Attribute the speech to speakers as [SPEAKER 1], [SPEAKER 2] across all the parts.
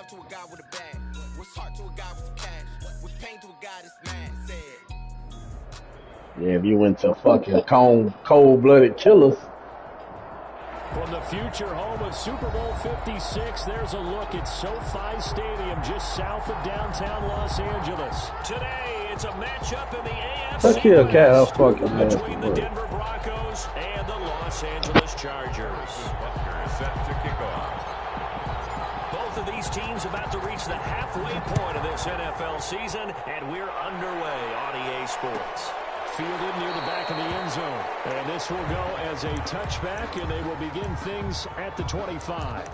[SPEAKER 1] love to a guy with a bag? What's heart to a guy with cash? What's pain to a guy that's mad? Said.
[SPEAKER 2] Yeah, if you went to fucking cold-blooded killers.
[SPEAKER 3] From the future home of Super Bowl 56, there's a look at SoFi Stadium just south of downtown Los Angeles. Today, it's a matchup in the AFC West between the Denver Broncos and the Los Angeles Chargers.
[SPEAKER 4] Set to kick off.
[SPEAKER 3] Both of these teams about to reach the halfway point of this NFL season, and we're underway on EA Sports. Fielded near the back of the end zone. And this will go as a touchback, and they will begin things at the 25.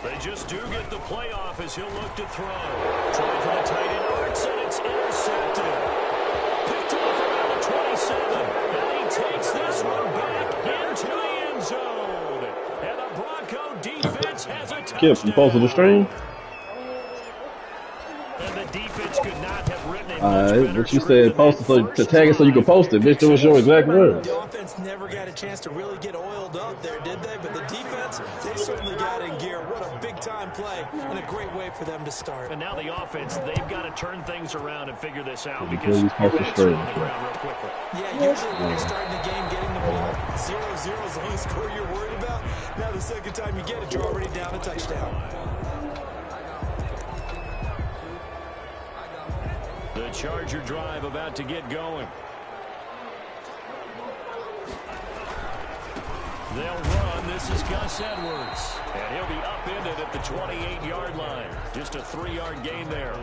[SPEAKER 3] They just do get the playoff as he'll look to throw. Trying for the tight end arts, and it's intercepted. Picked off around the 27. And he takes this one back into the end zone. And the Bronco defense has a touchdown.
[SPEAKER 2] Kip, you posted the stream?
[SPEAKER 3] And the defense could not have written it much better.
[SPEAKER 2] But you said post it to tag it so you can post it. Bitch, it was your exact words.
[SPEAKER 5] The offense never got a chance to really get oiled up there, did they? But the defense, they certainly got in gear. What a big-time play and a great way for them to start.
[SPEAKER 3] And now the offense, they've got to turn things around and figure this out because
[SPEAKER 2] he's
[SPEAKER 3] they're on the ground real quickly.
[SPEAKER 5] Yeah, usually when you're starting the game, getting the ball 0-0 is the only score you're worried about. Now the second time you get it, you're already down a touchdown.
[SPEAKER 3] The Charger drive about to get going. They'll run. This is Gus Edwards. And he'll be upended at the 28-yard line. Just a 3-yard gain there.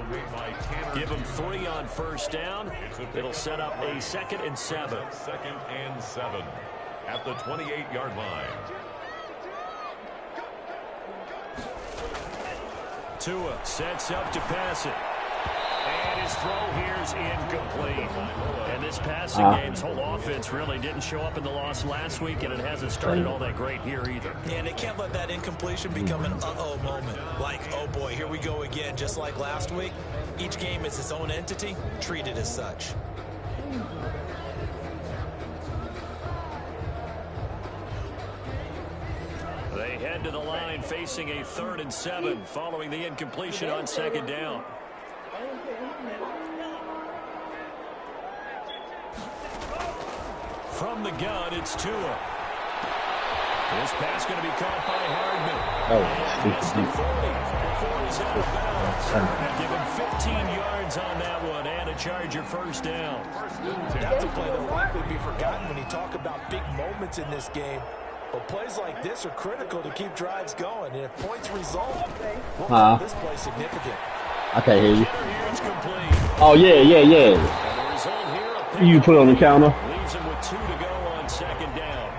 [SPEAKER 3] Give him 3 on first down. It'll set up a 2nd and 7.
[SPEAKER 4] 2nd and 7 at the 28-yard line.
[SPEAKER 3] Tua sets up to pass it. And his throw here is incomplete. And this passing game's whole offense really didn't show up in the loss last week, and it hasn't started all that great here either.
[SPEAKER 5] Yeah, and they can't let that incompletion become an uh-oh moment. Like, oh boy, here we go again. Just like last week, each game is its own entity, treated as such.
[SPEAKER 3] They head to the line facing a 3rd and 7 following the incompletion on 2nd down. From the gun, it's Tua. This pass going to be caught by Hardman. Missed the 40 before he's out of bounds. And give him 15 yards on that one and a Charger first down.
[SPEAKER 5] That's a play that will likely be forgotten when you talk about big moments in this game. But plays like this are critical to keep drives going. And if points result, we'll call this play significant.
[SPEAKER 2] I can't hear you. Oh, yeah. You put it on the counter.
[SPEAKER 3] Leaves him with 2 to go on 2nd down.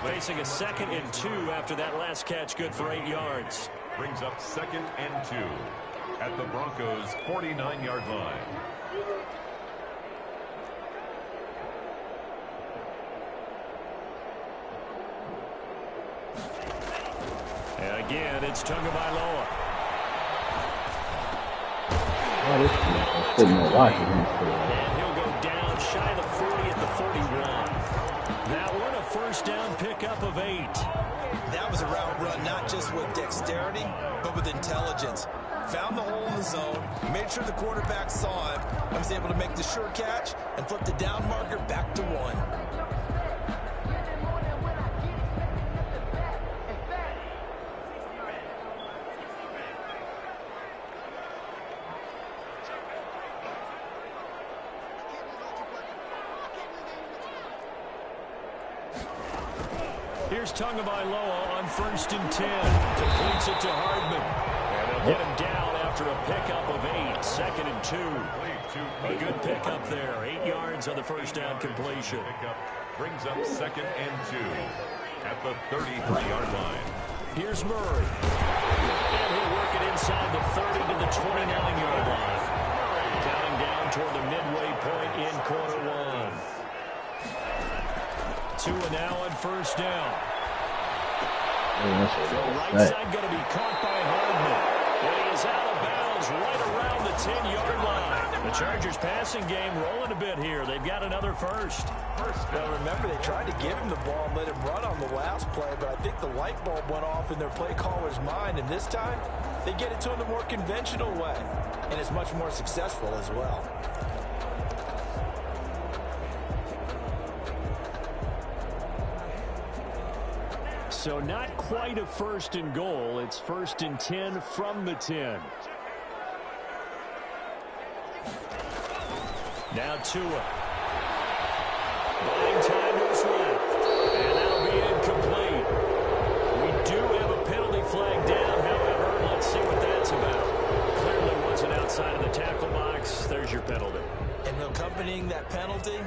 [SPEAKER 3] Facing a 2nd and 2 after that last catch, good for 8 yards.
[SPEAKER 4] Brings up 2nd and 2 at the Broncos' 49-yard line.
[SPEAKER 3] And again, it's Tagovailoa.
[SPEAKER 2] Oh, this is
[SPEAKER 3] And he'll go down shy of the 40 at the 41. That one a first down pickup of 8.
[SPEAKER 5] That was a route run, not just with dexterity, but with intelligence. Found the hole in the zone, made sure the quarterback saw him, and was able to make the sure catch and flip the down marker back to 1.
[SPEAKER 3] Here's Tagovailoa on 1st and 10. Completes it to Hardman. And they'll get him down after a pickup of 8. 2nd and 2. A good pickup there. 8 yards on the first down completion.
[SPEAKER 4] brings up 2nd and 2 at the 33-yard line.
[SPEAKER 3] Here's Murray. And he'll work it inside the 30 to the 29-yard line. Counting down toward the midway point in quarter one. 2 and now on first down. The right side going to be caught by Hardman. And he is out of bounds right around the 10-yard line. The Chargers passing game rolling a bit here. They've got another first.
[SPEAKER 5] Well, remember, they tried to give him the ball and let him run on the last play, but I think the light bulb went off in their play caller's mind, and this time they get it to him the more conventional way, and it's much more successful as well.
[SPEAKER 3] So not quite a 1st and goal. It's 1st and 10 from the 10. Now Tua. Buying time to his left. And that'll be incomplete. We do have a penalty flag down, however. Let's see what that's about. Clearly wasn't outside of the tackle box. There's your penalty.
[SPEAKER 5] And accompanying that penalty,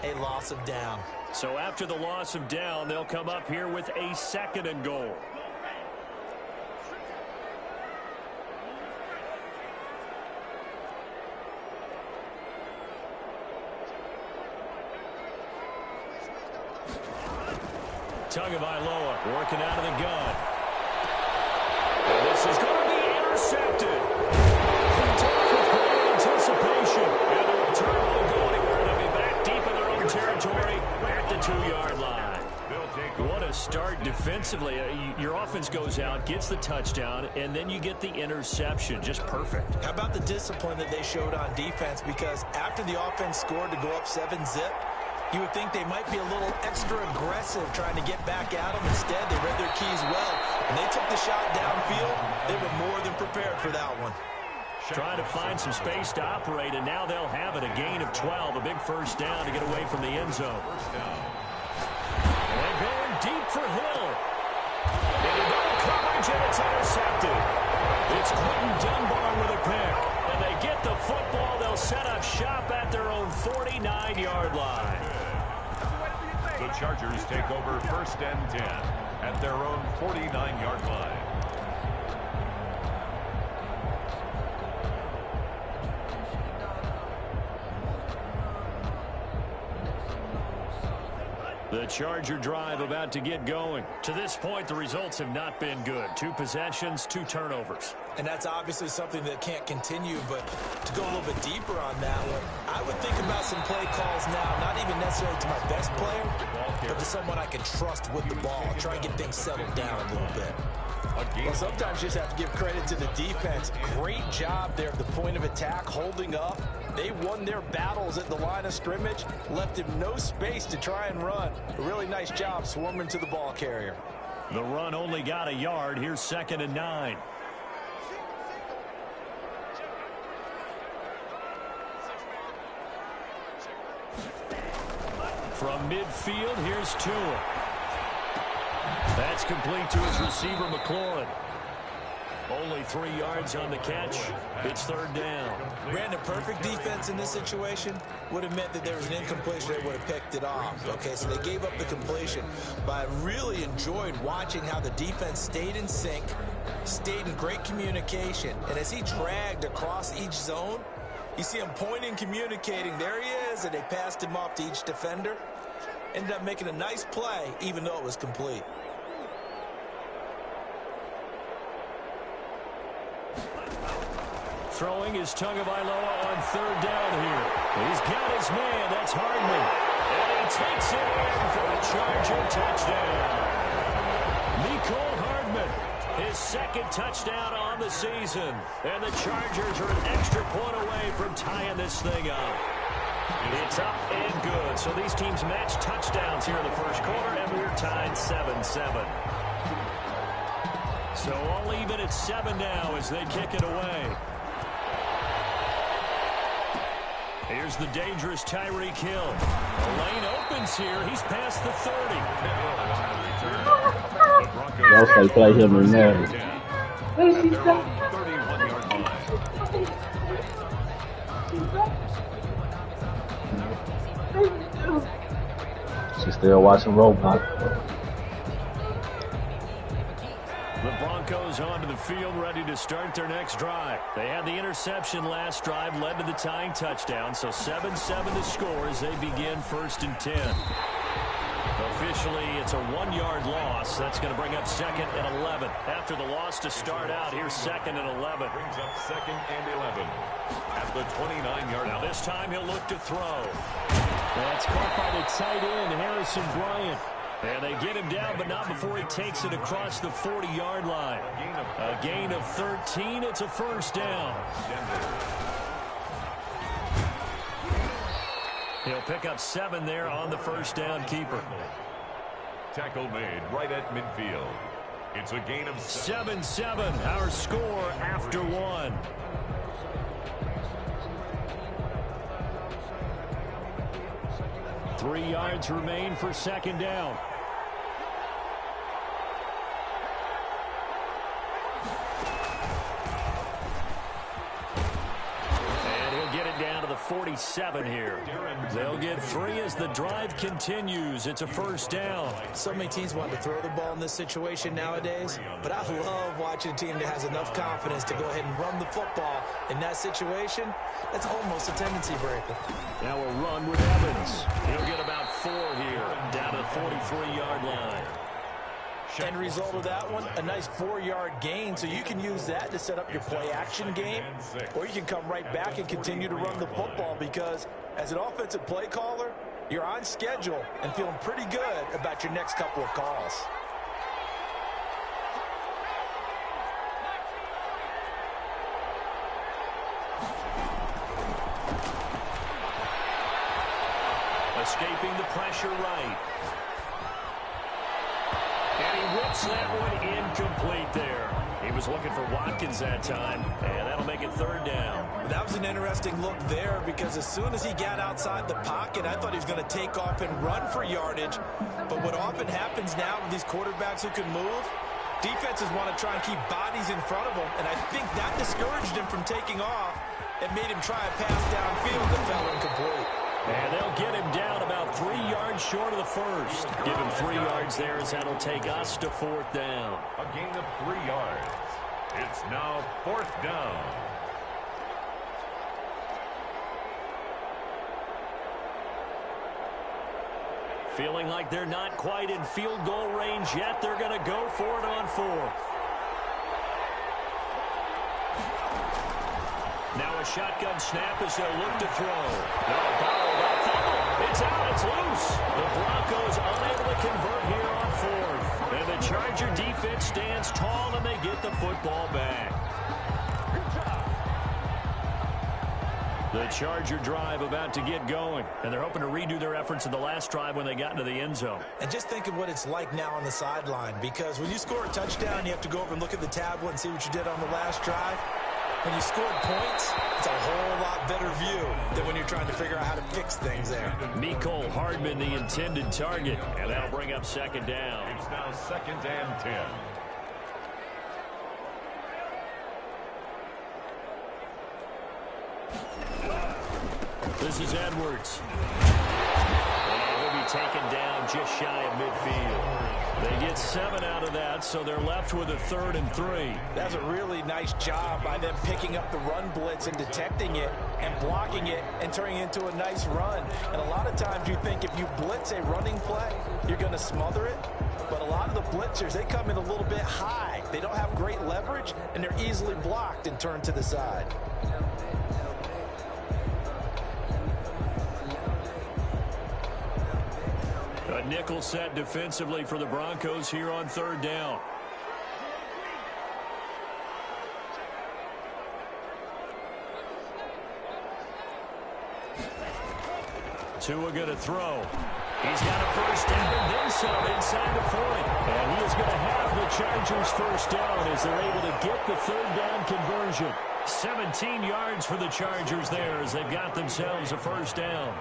[SPEAKER 5] a loss of down.
[SPEAKER 3] So after the loss of down, they'll come up here with a 2nd and goal. Tagovailoa working out of the gun. And this is going to be intercepted. Picked off with great anticipation. And the return won't go anywhere. They'll be back deep in their own territory at the 2-yard line. What a start defensively. Your offense goes out, gets the touchdown, and then you get the interception. Just perfect.
[SPEAKER 5] How about the discipline that they showed on defense? Because after the offense scored to go up 7-zip, you would think they might be a little extra aggressive trying to get back at them. Instead, they read their keys well. When they took the shot downfield, they were more than prepared for that one.
[SPEAKER 3] Trying to find some space to operate, and now they'll have it. A gain of 12, a big first down to get away from the end zone. And going deep for Hill. Into double coverage, and it's intercepted. It's Quentin Dunbar with a pick. And they get the football. They'll set up shop at their own 49-yard line.
[SPEAKER 4] The Chargers take over 1st and 10 at their own 49-yard line.
[SPEAKER 3] The Charger drive about to get going. To this point, the results have not been good. 2 possessions, 2 turnovers.
[SPEAKER 5] And that's obviously something that can't continue, but to go a little bit deeper on that one, I would think about some play calls now, not even necessarily to my best player, but to someone I can trust with the ball, try and get things settled down a little bit. Well, sometimes you just have to give credit to the defense. Great job there at the point of attack, holding up. They won their battles at the line of scrimmage, left him no space to try and run. A really nice job swarming to the ball carrier.
[SPEAKER 3] The run only got a yard. Here's 2nd and 9. From midfield, here's Tua. That's complete to his receiver, McLaurin. Only 3 yards on the catch. It's 3rd down.
[SPEAKER 5] Brandon, perfect defense in this situation would have meant that there was an incompletion. They would have picked it off. Okay, so they gave up the completion. But I really enjoyed watching how the defense stayed in sync, stayed in great communication. And as he dragged across each zone, you see him pointing, communicating. There he is, and they passed him off to each defender. Ended up making a nice play, even though it was complete.
[SPEAKER 3] Throwing is Tagovailoa on 3rd down here. He's got his man. That's Hardman. And he takes it in for the Charger touchdown. Nicole Hardman, his 2nd touchdown on the season. And the Chargers are an extra point away from tying this thing up. It's up and good. So these teams match touchdowns here in the first quarter, and we're tied 7-7. So all even at 7 now as they kick it away. Here's the dangerous Tyreek Hill. The lane opens here. He's past the 30.
[SPEAKER 2] Y'all say play him in there. She's still watching Robot.
[SPEAKER 3] The Broncos onto the field, ready to start their next drive. They had the interception last drive, led to the tying touchdown, so 7-7 to score as they begin 1st and 10. Officially, it's a 1-yard loss. That's going to bring up 2nd and 11. After the loss to start out, here's 2nd and 11.
[SPEAKER 4] Brings up 2nd and 11 at the 29-yard line.
[SPEAKER 3] Now this time he'll look to throw. That's caught by the tight end, Harrison Bryant. And they get him down, but not before he takes it across the 40-yard line. A gain of 13. It's a 1st down. He'll pick up 7 there on the 1st down keeper.
[SPEAKER 4] Tackle made right at midfield. It's a gain of
[SPEAKER 3] 7-7, our score after 1. Three yards remain for 2nd down. And he'll get it down to the 47 here. They'll get 3 as the drive continues. It's a 1st down.
[SPEAKER 5] So many teams want to throw the ball in this situation nowadays, but I love watching a team that has enough confidence to go ahead and run the football in that situation. That's almost a tendency breaker.
[SPEAKER 3] Now a run with Evans. He'll get about 4 here, down to the 43-yard line.
[SPEAKER 5] End result of that one, a nice 4-yard gain, so you can use that to set up your play-action game, or you can come right back and continue to run the football because as an offensive play caller, you're on schedule and feeling pretty good about your next couple of calls.
[SPEAKER 3] Escaping the pressure right. And he whips that one incomplete there. He was looking for Watkins that time, and that'll make it 3rd down.
[SPEAKER 5] That was an interesting look there because as soon as he got outside the pocket, I thought he was going to take off and run for yardage. But what often happens now with these quarterbacks who can move, defenses want to try and keep bodies in front of them, and I think that discouraged him from taking off and made him try a pass downfield that fell incomplete.
[SPEAKER 3] And they'll get him down about 3 yards short of the 1st. Give him 3 yards there as that'll take us to 4th down.
[SPEAKER 4] A gain of 3 yards. It's now 4th down.
[SPEAKER 3] Feeling like they're not quite in field goal range yet. They're going to go for it on 4th. Now a shotgun snap as they'll look to throw. No, Powell, that fumble. It's out. It's loose. The Broncos unable to convert here on 4th. And the Charger defense stands tall and they get the football back. The Charger drive about to get going. And they're hoping to redo their efforts in the last drive when they got into the end zone.
[SPEAKER 5] And just think of what it's like now on the sideline, because when you score a touchdown, you have to go over and look at the tablet and see what you did on the last drive. When you scored points, it's a whole lot better view than when you're trying to figure out how to fix things there.
[SPEAKER 3] Mecole Hardman, the intended target, and that'll bring up 2nd down.
[SPEAKER 4] It's now 2nd and 10.
[SPEAKER 3] This is Edwards. And he'll be taken down just shy of midfield. They get 7 out of that, so they're left with a 3rd and 3.
[SPEAKER 5] That's a really nice job by them picking up the run blitz and detecting it and blocking it and turning it into a nice run. And a lot of times you think if you blitz a running play, you're going to smother it. But a lot of the blitzers, they come in a little bit high. They don't have great leverage, and they're easily blocked and turned to the side.
[SPEAKER 3] A nickel set defensively for the Broncos here on 3rd down. Tua going to throw. He's got a 1st down and then some inside the 40. And he is going to have the Chargers 1st down as they're able to get the 3rd down conversion. 17 yards for the Chargers there as they've got themselves a 1st down.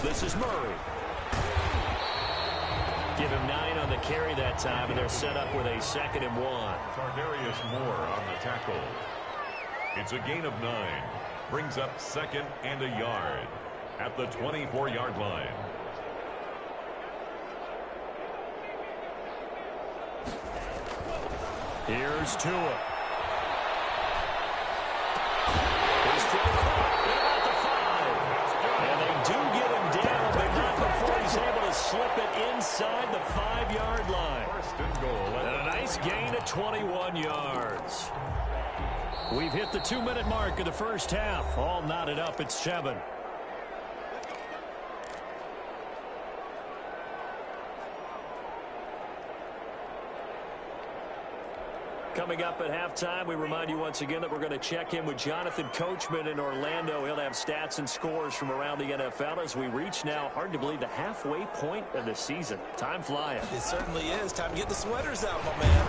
[SPEAKER 3] This is Murray. Give him 9 on the carry that time, and they're set up with a 2nd and 1.
[SPEAKER 4] Tardarius Moore on the tackle. It's a gain of 9. Brings up 2nd and a yard at the 24-yard line.
[SPEAKER 3] Here's Tua. His throw caught at the 5. And they do get him down, but not before he's able to slip it inside the 5-yard line.
[SPEAKER 4] 1st and goal.
[SPEAKER 3] And a nice gain of 21 yards. We've hit the 2-minute mark of the first half. All knotted up at 7. Coming up at halftime, we remind you once again that we're going to check in with Jonathan Coachman in Orlando. He'll have stats and scores from around the NFL as we reach now, hard to believe, the halfway point of the season. Time flying.
[SPEAKER 5] It certainly is. Time to get the sweaters out, my man.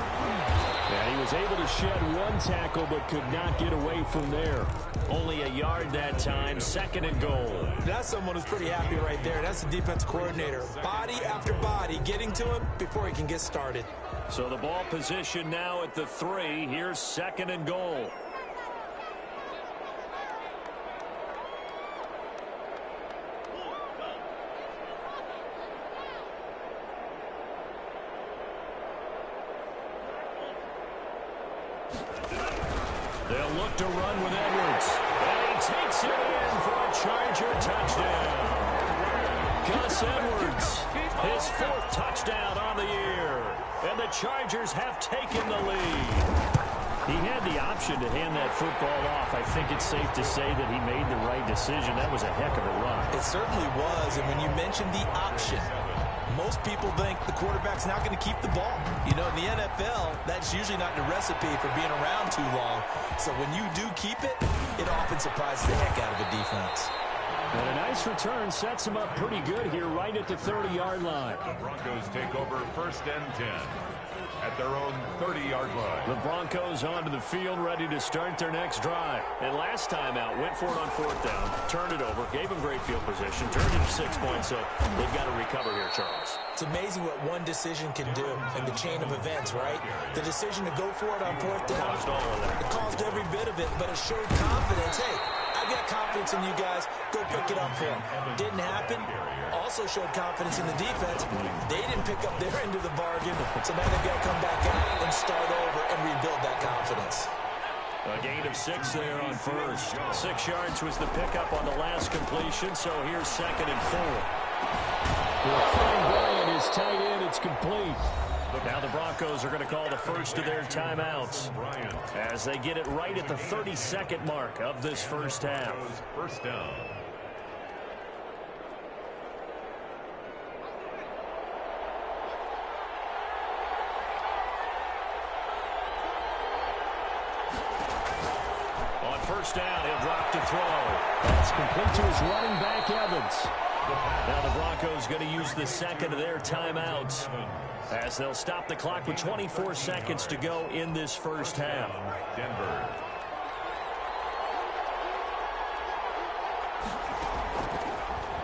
[SPEAKER 3] Yeah, he was able to shed one tackle but could not get away from there. Only a yard that time, 2nd and goal.
[SPEAKER 5] That's someone who's pretty happy right there. That's the defense coordinator. Body after body getting to him before he can get started.
[SPEAKER 3] So the ball position now at the 3. Here's 2nd and goal. They'll look to run with Edwards. And he takes it in for a Charger touchdown. Gus Edwards, his 4th touchdown on the year. And the Chargers have taken the lead. He had the option to hand that football off. I think it's safe to say that he made the right decision. That was a heck of a run.
[SPEAKER 5] It certainly was. And when you mentioned the option, most people think the quarterback's not going to keep the ball. You know, in the NFL, that's usually not the recipe for being around too long. So when you do keep it, it often surprises the heck out of a defense.
[SPEAKER 3] And a nice return sets him up pretty good here right at the 30-yard line.
[SPEAKER 4] The Broncos take over 1st and 10 at their own 30-yard line.
[SPEAKER 3] The Broncos onto the field ready to start their next drive. And last time out, went for it on 4th down, turned it over, gave him great field position, turned it to 6 points, so they've got to recover here, Charles.
[SPEAKER 5] It's amazing what one decision can do in the chain of events, right? The decision to go for it on 4th down, it caused every bit of it, but it showed confidence. Hey, I've got confidence in you guys. Go pick it up for them. Didn't happen. Also showed confidence in the defense. They didn't pick up their end of the bargain, so now they've got to come back out and start over and rebuild that confidence.
[SPEAKER 3] A gain of 6 there on 1st. 6 yards was the pickup on the last completion, so here's 2nd and 4. Well, Bryant is tight end. It's complete. Now the Broncos are going to call the first of their timeouts as they get it right at the 32nd mark of this first half.
[SPEAKER 4] 1st down.
[SPEAKER 3] On 1st down, he'll drop to throw. That's complete to his running back, Evans. Now the Broncos going to use the 2nd of their timeouts as they'll stop the clock with 24 seconds to go in this first half.
[SPEAKER 4] Denver.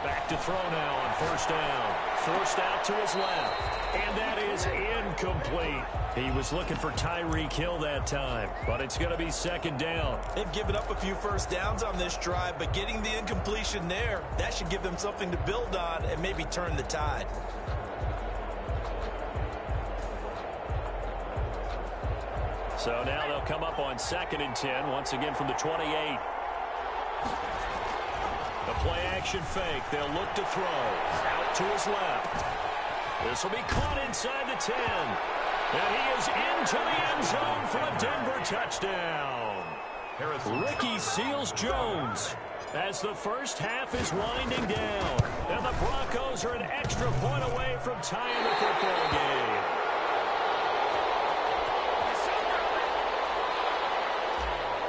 [SPEAKER 3] Back to throw now on 1st down. Forced out to his left. And that is incomplete. He was looking for Tyreek Hill that time, but it's going to be 2nd down.
[SPEAKER 5] They've given up a few first downs on this drive, but getting the incompletion there, that should give them something to build on and maybe turn the tide.
[SPEAKER 3] So now they'll come up on 2nd and 10, once again from the 28. The play-action fake. They'll look to throw. Out to his left. This will be caught inside the 10. And he is into the end zone for a Denver touchdown. Ricky Seals-Jones as the first half is winding down. And the Broncos are an extra point away from tying the football game.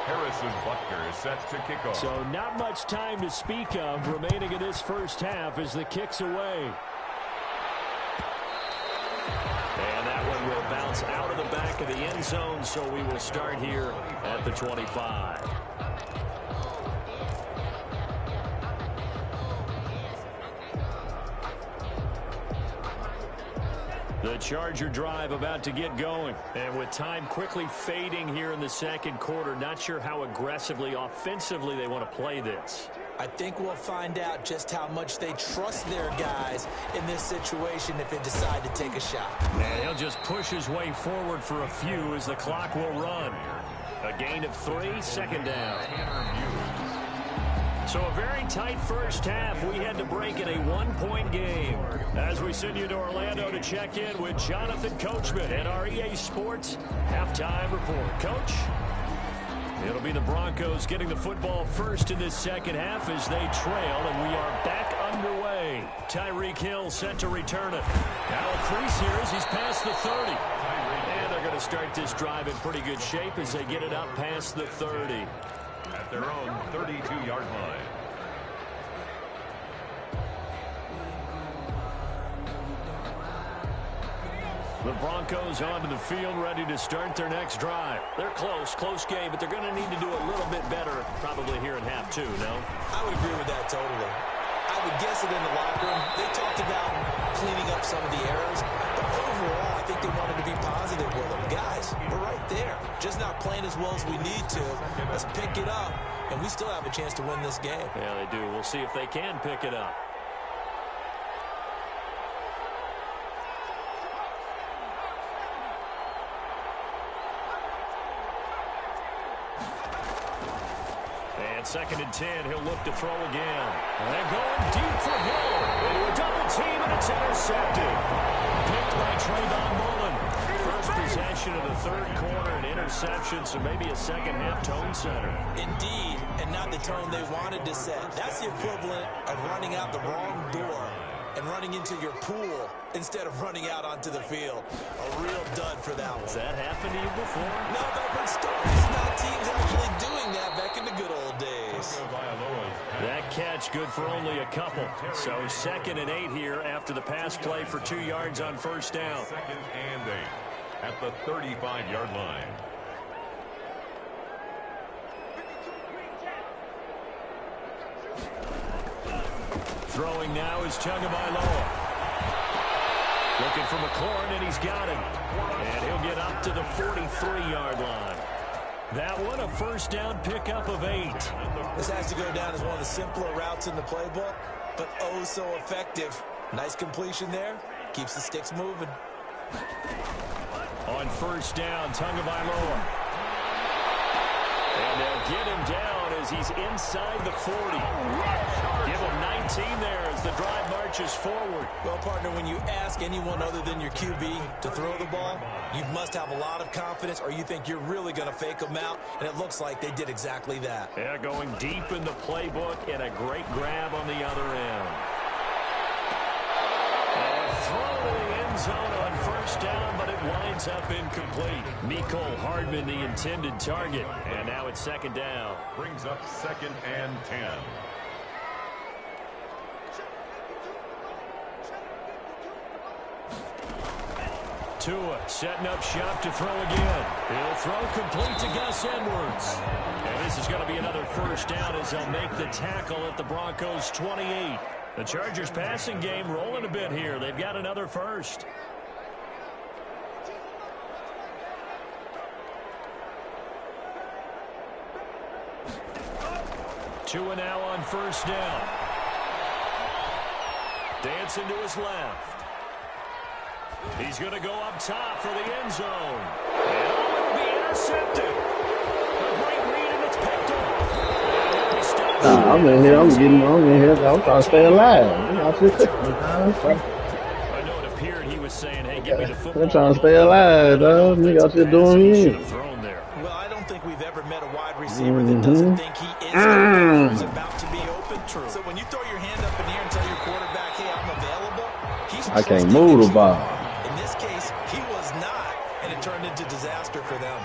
[SPEAKER 4] Harrison Butker is set to kick off.
[SPEAKER 3] So not much time to speak of remaining in this first half as the kick's away. And that one will bounce out of the back of the end zone, so we will start here at the 25. The Charger drive about to get going. And with time quickly fading here in the second quarter, not sure how aggressively, offensively they want to play this.
[SPEAKER 5] I think we'll find out just how much they trust their guys in this situation if they decide to take a shot.
[SPEAKER 3] And he'll just push his way forward for a few as the clock will run. A gain of 3, second down. So a very tight first half. We had to break in a 1-point game. As we send you to Orlando to check in with Jonathan Coachman and our EA Sports halftime report. Coach? It'll be the Broncos getting the football first in this second half as they trail, and we are back underway. Tyreek Hill set to return it. Now a crease here as he's past the 30. And they're going to start this drive in pretty good shape as they get it up past the 30.
[SPEAKER 4] At their own 32-yard line.
[SPEAKER 3] The Broncos onto the field, ready to start their next drive. They're close game, but they're going to need to do a little bit better probably here in half 2, no?
[SPEAKER 5] I would agree with that totally. I would guess it in the locker room. They talked about cleaning up some of the errors, but overall, I think they wanted to be positive with them. Guys, we're right there. Just not playing as well as we need to. Let's pick it up, and we still have a chance to win this game.
[SPEAKER 3] Yeah, they do. We'll see if they can pick it up. Second and 10, he'll look to throw again. And going deep for Hill. Into a double team, and it's intercepted. Picked by Trayvon Mullen. First possession of the third quarter, an interception, so maybe a second half tone setter.
[SPEAKER 5] Indeed, and not the tone they wanted to set. That's the equivalent of running out the wrong door and running into your pool instead of running out onto the field. A real dud for that one.
[SPEAKER 3] Has that happened to you before?
[SPEAKER 5] No, but I've heard stories about teams actually doing that back in the good old days.
[SPEAKER 3] That catch good for only a couple. So second and 8 here after the pass play for 2 yards on first down.
[SPEAKER 4] Second and 8 at the 35-yard line.
[SPEAKER 3] Throwing now is Tagovailoa. Looking for McLaurin, and he's got him. And he'll get up to the 43-yard line. That one, a first down pickup of 8.
[SPEAKER 5] This has to go down as one of the simpler routes in the playbook, but oh so effective. Nice completion there. Keeps the sticks moving.
[SPEAKER 3] On first down, Tagovailoa. And they'll get him down as he's inside the 40. Give him 19 there as the drive marches forward.
[SPEAKER 5] Well, partner, when you ask anyone other than your QB to throw the ball, you must have a lot of confidence or you think you're really going to fake them out, and it looks like they did exactly that.
[SPEAKER 3] Yeah, going deep in the playbook and a great grab on the other end. And throw to the end zone on first down, but it winds up incomplete. Mecole Hardman, the intended target, and now it's second down.
[SPEAKER 4] Brings up second and 10.
[SPEAKER 3] Tua setting up shop to throw again. He'll throw complete to Gus Edwards. And this is going to be another first down as they'll make the tackle at the Broncos' 28. The Chargers passing game rolling a bit here. They've got another first. Tua now on first down. Dancing to his left. He's going to go up top for the end zone. And it'll be intercepted. A great read, and it's picked off.
[SPEAKER 2] I'm in here. I'm trying to stay alive.
[SPEAKER 3] I know it appeared he was saying, hey, give me the football.
[SPEAKER 2] I'm trying to stay alive, dog. Nigga out here doing me.
[SPEAKER 5] Well, I don't think we've ever met a wide receiver that doesn't think he is open or is about to be open. True. So when you throw your hand up in the air and tell your quarterback, hey, I'm available, he's
[SPEAKER 2] I can't move the ball.
[SPEAKER 5] In this case, he was not, and it turned into disaster for them.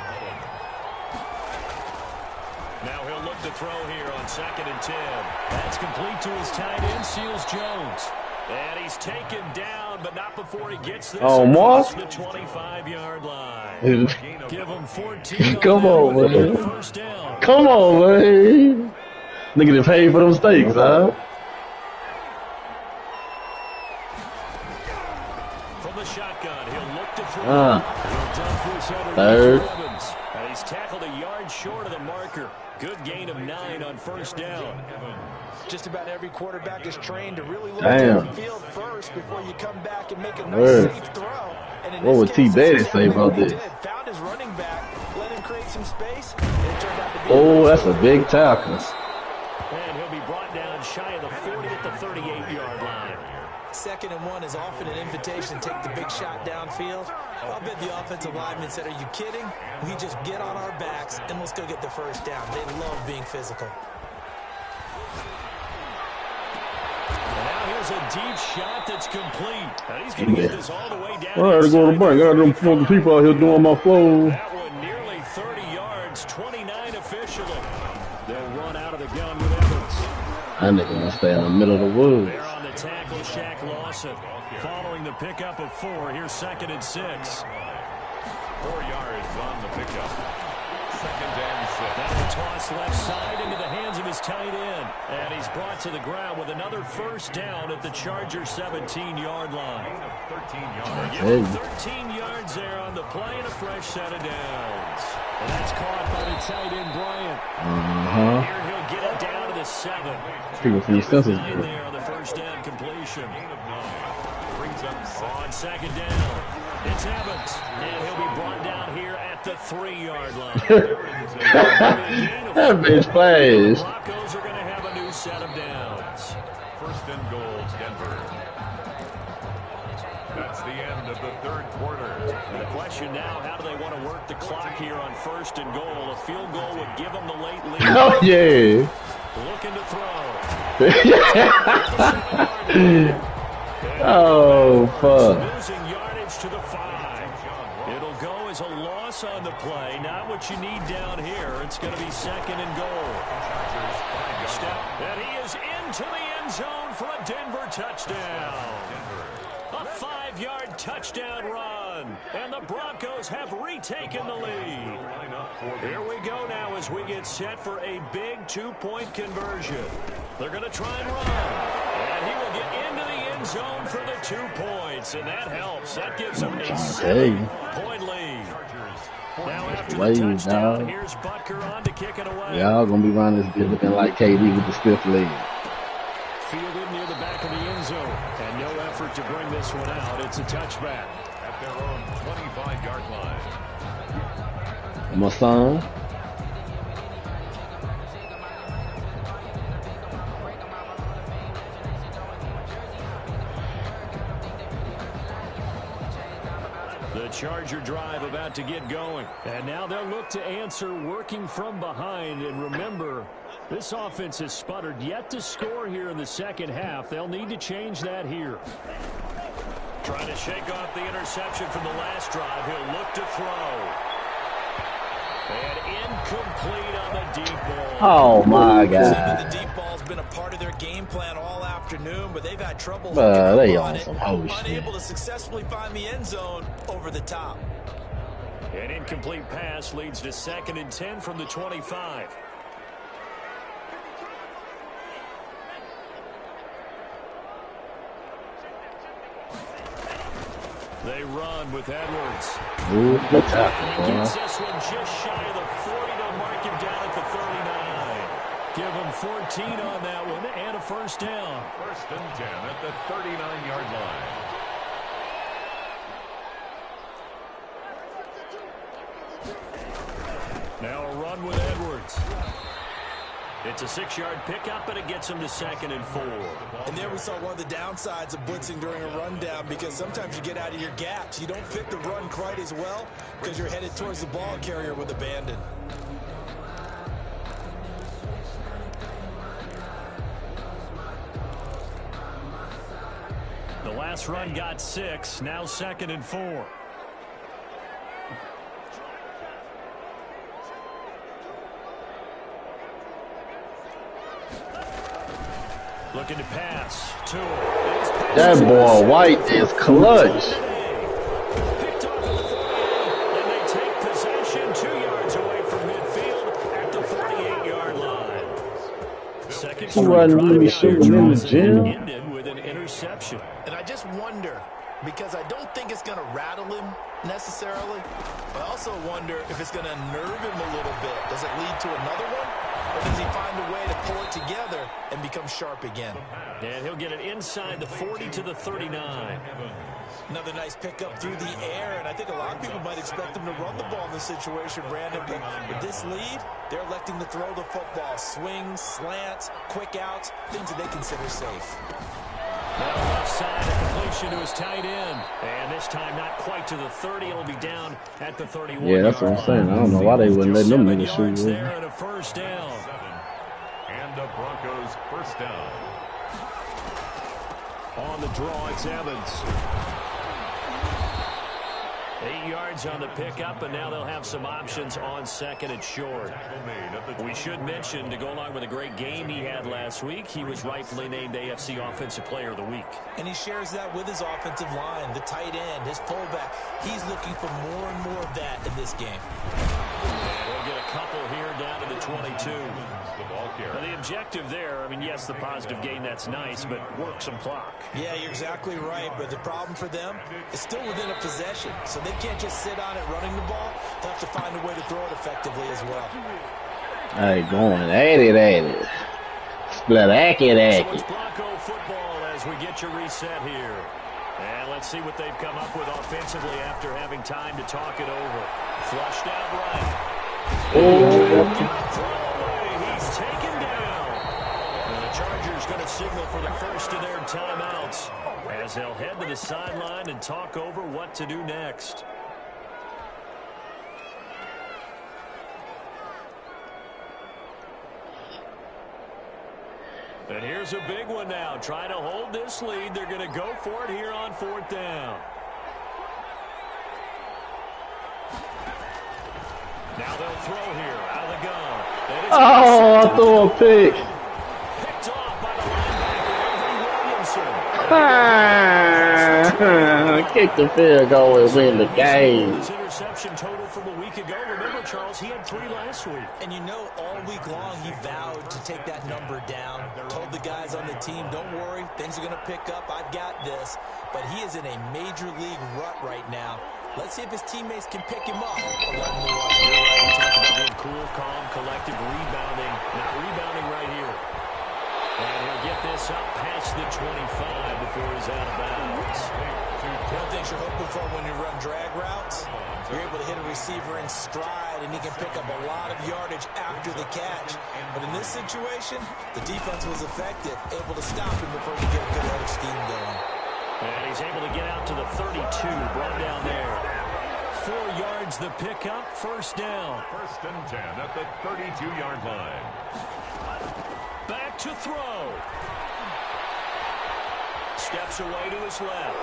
[SPEAKER 3] Now he'll look to throw here on second and 10. That's complete to his tight end, Seals Jones. And he's taken down, but not before he gets this across the 25-yard line. Give him 14.
[SPEAKER 2] Come on, man.
[SPEAKER 3] First down.
[SPEAKER 2] Come on, man. Nigga done paid for them steaks, huh?
[SPEAKER 3] From the shotgun,
[SPEAKER 2] Third.
[SPEAKER 3] And he's tackled a yard short of the marker. Good gain of 9 on first down.
[SPEAKER 5] Just about every quarterback is trained to really look downfield first before you come back and make a nice safe throw. And
[SPEAKER 2] what would T. Betty say about this?
[SPEAKER 5] Found his running back, let him create some space, and it turned out to be
[SPEAKER 2] that's a big tackle.
[SPEAKER 3] And he'll be brought down shy of the 40 at the 38-yard line.
[SPEAKER 5] 2nd and 1 is often an invitation to take the big shot downfield. I'll bet the offensive lineman said, "Are you kidding? We just get on our backs and let's go get the first down." They love being physical.
[SPEAKER 3] Here's a deep shot that's complete. And he's going to get this all the way down.
[SPEAKER 2] I had to go to the bank. I got them fucking people out here doing my phone.
[SPEAKER 3] That one nearly 30 yards, 29 officially. They'll run out of the gun with Evans.
[SPEAKER 2] That nigga gonna stay in the middle of the woods.
[SPEAKER 3] They're on the tackle, Shaq Lawson. Following the pickup of 4, here's 2nd and 6.
[SPEAKER 4] 4 yards on the pickup. 2nd and 6.
[SPEAKER 3] That'll toss left side into the hands of his tight end. And he's brought to the ground with another first down at the Chargers 17-yard line.
[SPEAKER 4] 13 yards.
[SPEAKER 3] Give him 13 yards there on the play and a fresh set of downs. And that's caught by the tight end, Bryant. Here he'll get it down to the 7.
[SPEAKER 2] People from these senses.
[SPEAKER 3] There on the first down completion.
[SPEAKER 4] Brings up
[SPEAKER 3] on 2nd down. It's Evans, and he'll be brought down here at the 3-yard line.
[SPEAKER 2] That bitch plays.
[SPEAKER 3] The Broncos are going to have a new set of downs.
[SPEAKER 4] 1st and goal, Denver. That's the end of the 3rd quarter.
[SPEAKER 3] And the question now, how do they want to work the clock here on 1st and goal? A field goal would give them the late lead.
[SPEAKER 2] Oh, yeah.
[SPEAKER 3] Looking to throw.
[SPEAKER 2] Oh, fuck.
[SPEAKER 3] Losing yardage to the 5. It'll go as a loss on the play. Not what you need down here. It's going to be 2nd and goal. Step, and he is into the end zone for a Denver touchdown. A 5-yard touchdown run. And the Broncos have retaken the lead. Here we go now as we get set for a big 2-point conversion. They're going to try and run. And he will get into the end zone for the 2 points. And that helps. That gives them a 7-point lead. Now after the touchdown, here's Butker on to kick it away.
[SPEAKER 2] Y'all going to be running this bitch looking like KD with the stiff leg.
[SPEAKER 3] Fielded near the back of the end zone. And no effort to bring this one out. It's a touchback.
[SPEAKER 4] At their own 25-yard line.
[SPEAKER 2] My son.
[SPEAKER 3] The Charger drive about to get going. And now they'll look to answer working from behind. And remember, this offense has sputtered yet to score here in the 2nd half. They'll need to change that here. Trying to shake off the interception from the last drive. He'll look to throw. And incomplete on the deep ball.
[SPEAKER 2] Oh, my God.
[SPEAKER 5] The deep ball's been a part of their game plan all afternoon, but they've had trouble
[SPEAKER 2] they on some whole shit.
[SPEAKER 5] unable to successfully find the end zone over the top.
[SPEAKER 3] An incomplete pass leads to 2nd and 10 from the 25. They run with Edwards.
[SPEAKER 2] Ooh, good tackle,
[SPEAKER 3] He gets this one just shy of the 40. They'll mark him down at the 39. Give him 14 on that one and a first down.
[SPEAKER 4] 1st and 10 at the 39-yard line.
[SPEAKER 3] Now a run with Edwards. It's a 6-yard pickup, and it gets him to 2nd and 4.
[SPEAKER 5] And there we saw one of the downsides of blitzing during a rundown, because sometimes you get out of your gaps. You don't fit the run quite as well because you're headed towards the ball carrier with abandon.
[SPEAKER 3] The last run got 6, now 2nd and 4. Looking to pass.
[SPEAKER 2] That boy White is clutch.
[SPEAKER 3] Picked off at the 48, and they take possession 2 yards away from midfield at the 48-yard line. Second
[SPEAKER 2] Wasn't really shooting in the gym.
[SPEAKER 3] ended with an interception.
[SPEAKER 5] And I just wonder, because I don't think it's it's going to rattle him necessarily, but I also wonder if it's going to nerve him a little bit. Does it lead to another one? Or does he find a way to pull it together and become sharp again?
[SPEAKER 3] And he'll get it inside the 40 to the 39.
[SPEAKER 5] Another nice pickup through the air, and I think a lot of people might expect him to run the ball in this situation, Brandon, but with this lead, they're electing to throw the football. Swings, slants, quick outs, things that they consider safe.
[SPEAKER 3] Now left side, a completion to his tight end. And this time not quite to the 30. It'll be down at the 31.
[SPEAKER 2] Yeah, that's what I'm saying. I don't know why they wouldn't let them in the shoot.
[SPEAKER 3] There and a first down.
[SPEAKER 4] And the Broncos first down.
[SPEAKER 3] On the draw, it's Evans. 8 yards on the pickup, and now they'll have some options on second and short. We should mention, to go along with a great game he had last week, he was rightfully named AFC Offensive Player of the Week.
[SPEAKER 5] And he shares that with his offensive line, the tight end, his fullback. He's looking for more and more of that in this game.
[SPEAKER 3] And we'll get a couple here down to the 22. Now, the objective there, I mean, yes, the positive gain, that's nice, but work some clock.
[SPEAKER 5] Yeah, you're exactly right, but the problem for them is still within a possession, so they can't just sit on it running the ball. They'll have to find a way to throw it effectively as well.
[SPEAKER 2] Hey, going at it. Split at it.
[SPEAKER 3] So it's Bronco football as we get you reset here. And let's see what they've come up with offensively after having time to talk it over. Flushed out right. He's taken down. And the Chargers going to signal for the first of their timeouts as they'll head to the sideline and talk over what to do next. And here's a big one now. Trying to hold this lead. They're going to go for it here on fourth down. Now they'll throw here out of the gun.
[SPEAKER 2] Oh, I threw a pick.
[SPEAKER 3] Picked off by the linebacker, Williamson.
[SPEAKER 2] Kick the field goal and win the game.
[SPEAKER 3] His interception total from a week ago. Remember, Charles, he had 3 last week.
[SPEAKER 5] And you know, all week long he vowed to take that number down. Told the guys on the team, don't worry, things are going to pick up. I've got this. But he is in a major league rut right now. Let's see if his teammates can pick him up or let him away.
[SPEAKER 3] You're right. You talk about being cool, calm, collective, rebounding. Not rebounding right here. And he'll get this up past the 25 before he's out of bounds.
[SPEAKER 5] One of the things you're hoping for when you run drag routes, you're able to hit a receiver in stride, and he can pick up a lot of yardage after the catch. But in this situation, the defense was effective, able to stop him before he get a good head of steam going.
[SPEAKER 3] And he's able to get out to the 32, brought down there. 4 yards the pickup, first down.
[SPEAKER 4] First and 10 at the 32-yard line.
[SPEAKER 3] Back to throw. Steps away to his left.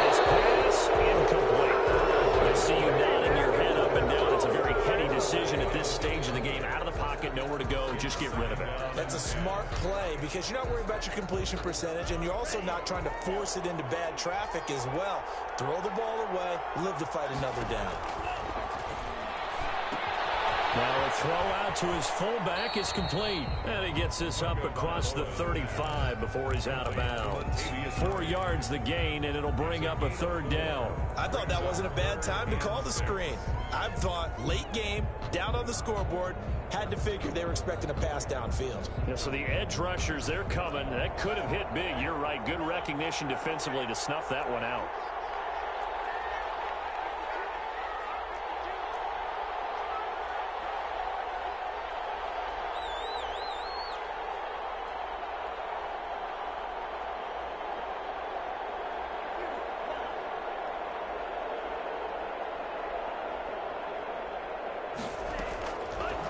[SPEAKER 3] His pass incomplete. I see you nodding your head up and down. It's a very heady decision at this stage of the game. Out of the pocket, nowhere to go. Just get rid of it.
[SPEAKER 5] That's a smart play because you're not worried about your completion percentage, and you're also not trying to force it into bad traffic as well. Throw the ball away, live to fight another down.
[SPEAKER 3] Now a throw out to his fullback is complete. And he gets this up across the 35 before he's out of bounds. 4 yards the gain, and it'll bring up a third down.
[SPEAKER 5] I thought that wasn't a bad time to call the screen. I thought late game, down on the scoreboard, had to figure they were expecting a pass downfield.
[SPEAKER 3] Yeah, so the edge rushers, they're coming. That could have hit big. You're right. Good recognition defensively to snuff that one out.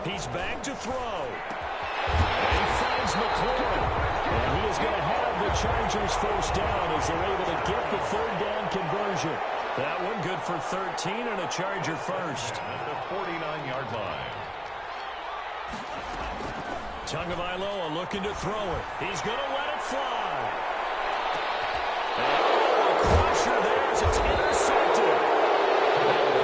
[SPEAKER 3] He's back to throw. And he finds McLaurin. And he is going to have the Chargers first down as they're able to get the third down conversion. That one good for 13 and a Charger first.
[SPEAKER 4] At the 49-yard line.
[SPEAKER 3] Tagovailoa looking to throw it. He's going to let it fly. And a crusher there as it's intercepted.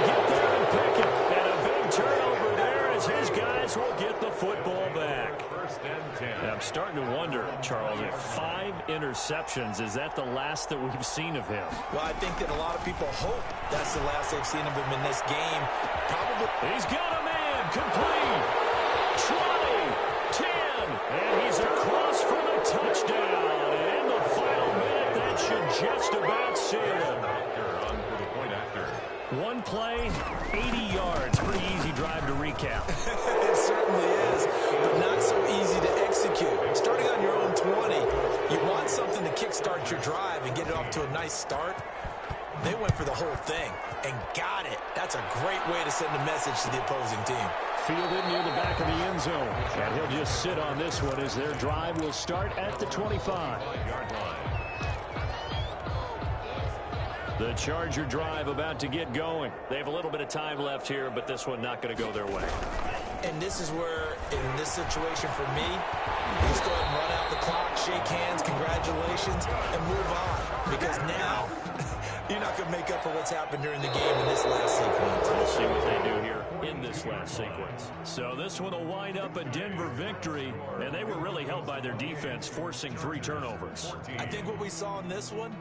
[SPEAKER 3] Get there and pick it. And a big turnover there as his guys will get the football back.
[SPEAKER 4] First and
[SPEAKER 3] And I'm starting to wonder, Charles, if 5 interceptions, is that the last that we've seen of him?
[SPEAKER 5] Well, I think that a lot of people hope that's the last they've seen of him in this game. Probably.
[SPEAKER 3] He's got a man, complete. 20, 10, and he's across for the touchdown. And in the final minute, that should just about seal it. One play, 80 yards. Pretty easy drive to recap.
[SPEAKER 5] It certainly is, but not so easy to execute. Starting on your own 20, you want something to kickstart your drive and get it off to a nice start. They went for the whole thing and got it. That's a great way to send a message to the opposing team.
[SPEAKER 3] Fielded near the back of the end zone. And he'll just sit on this one as their drive will start at the 25-yard line. The Charger drive about to get going. They have a little bit of time left here, but this one not going to go their way.
[SPEAKER 5] And this is where, in this situation for me, you just go ahead and run out the clock, shake hands, congratulations, and move on. Because now, you're not going to make up for what's happened during the game in this last sequence.
[SPEAKER 3] We'll see what they do here in this last sequence. So this one will wind up a Denver victory, and they were really helped by their defense, forcing 3 turnovers.
[SPEAKER 5] I think what we saw in this one,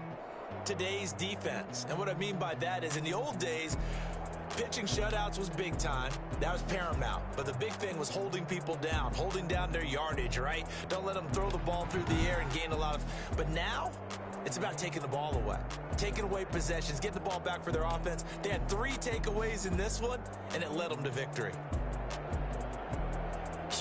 [SPEAKER 5] today's defense. And what I mean by that is in the old days, pitching shutouts was big time. That was paramount. But the big thing was holding people down, holding down their yardage, right? Don't let them throw the ball through the air and gain a lot of... But now, it's about taking the ball away. Taking away possessions, getting the ball back for their offense. They had 3 takeaways in this one, and it led them to victory.